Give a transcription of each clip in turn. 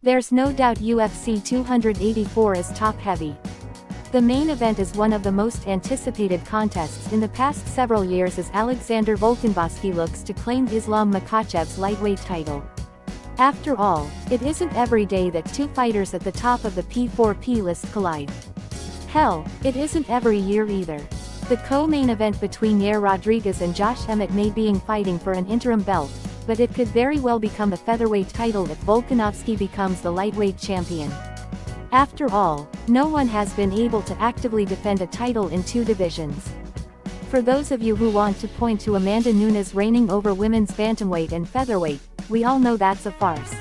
There's no doubt UFC 284 is top-heavy. The main event is one of the most anticipated contests in the past several years as Alexander Volkanovski looks to claim Islam Makhachev's lightweight title. After all, it isn't every day that two fighters at the top of the P4P list collide. Hell, it isn't every year either. The co-main event between Yair Rodriguez and Josh Emmett may be fighting for an interim belt, but it could very well become the featherweight title if Volkanovski becomes the lightweight champion. After all, no one has been able to actively defend a title in two divisions. For those of you who want to point to Amanda Nunes reigning over women's bantamweight and featherweight, we all know that's a farce.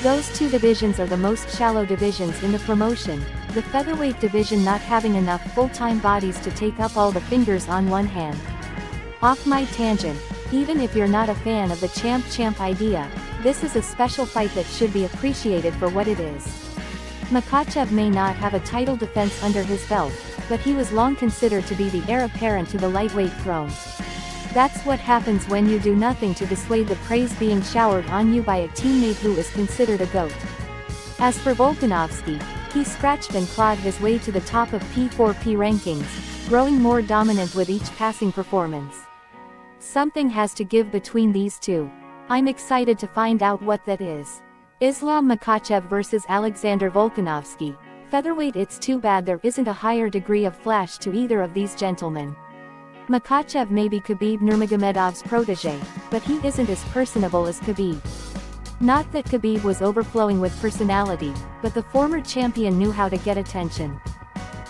Those two divisions are the most shallow divisions in the promotion, the featherweight division not having enough full-time bodies to take up all the fingers on one hand. Off my tangent, even if you're not a fan of the champ idea, this is a special fight that should be appreciated for what it is. Makhachev may not have a title defense under his belt, but he was long considered to be the heir apparent to the lightweight throne. That's what happens when you do nothing to dissuade the praise being showered on you by a teammate who is considered a GOAT. As for Volkanovski, he scratched and clawed his way to the top of P4P rankings, growing more dominant with each passing performance. Something has to give between these two. I'm excited to find out what that is. Islam Makhachev vs Alexander Volkanovski. Featherweight. It's too bad there isn't a higher degree of flash to either of these gentlemen. Makhachev may be Khabib Nurmagomedov's protege, but he isn't as personable as Khabib. Not that Khabib was overflowing with personality, but the former champion knew how to get attention.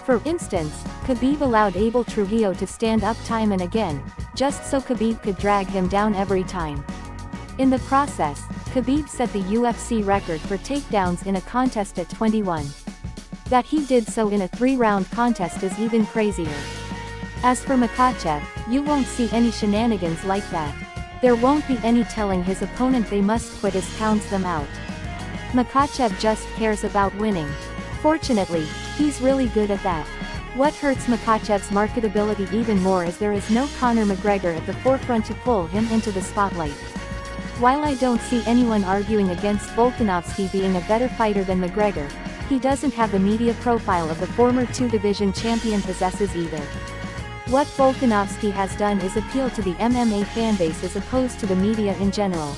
For instance, Khabib allowed Abel Trujillo to stand up time and again, just so Khabib could drag him down every time. In the process, Khabib set the UFC record for takedowns in a contest at 21. That he did so in a 3-round contest is even crazier. As for Makhachev, you won't see any shenanigans like that. There won't be any telling his opponent they must quit as counts them out. Makhachev just cares about winning. Fortunately, he's really good at that. What hurts Makhachev's marketability even more is there is no Conor McGregor at the forefront to pull him into the spotlight. While I don't see anyone arguing against Volkanovski being a better fighter than McGregor, he doesn't have the media profile of the former two-division champion possesses either. What Volkanovski has done is appeal to the MMA fanbase as opposed to the media in general.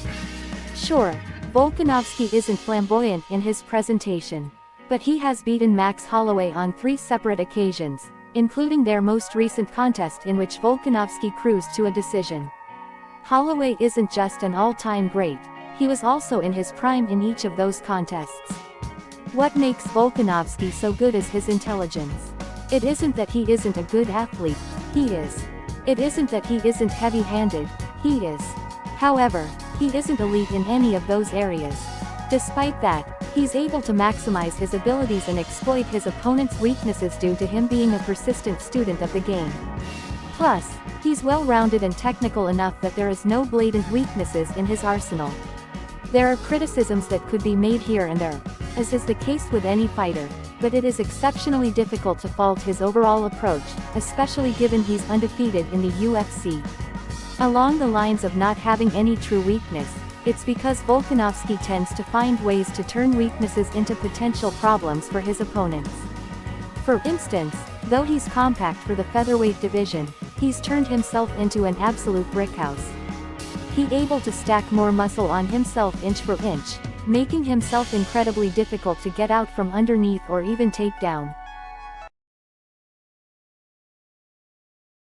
Sure, Volkanovski isn't flamboyant in his presentation, but he has beaten Max Holloway on 3 separate occasions, including their most recent contest in which Volkanovski cruised to a decision. Holloway isn't just an all-time great, he was also in his prime in each of those contests. What makes Volkanovski so good is his intelligence. It isn't that he isn't a good athlete, he is. It isn't that he isn't heavy-handed, he is. However, he isn't elite in any of those areas. Despite that, he's able to maximize his abilities and exploit his opponent's weaknesses due to him being a persistent student of the game. Plus, he's well-rounded and technical enough that there is no blatant weaknesses in his arsenal. There are criticisms that could be made here and there, as is the case with any fighter, but it is exceptionally difficult to fault his overall approach, especially given he's undefeated in the UFC. Along the lines of not having any true weakness, it's because Volkanovski tends to find ways to turn weaknesses into potential problems for his opponents. For instance, though he's compact for the featherweight division, he's turned himself into an absolute brickhouse. He's able to stack more muscle on himself inch for inch, making himself incredibly difficult to get out from underneath or even take down.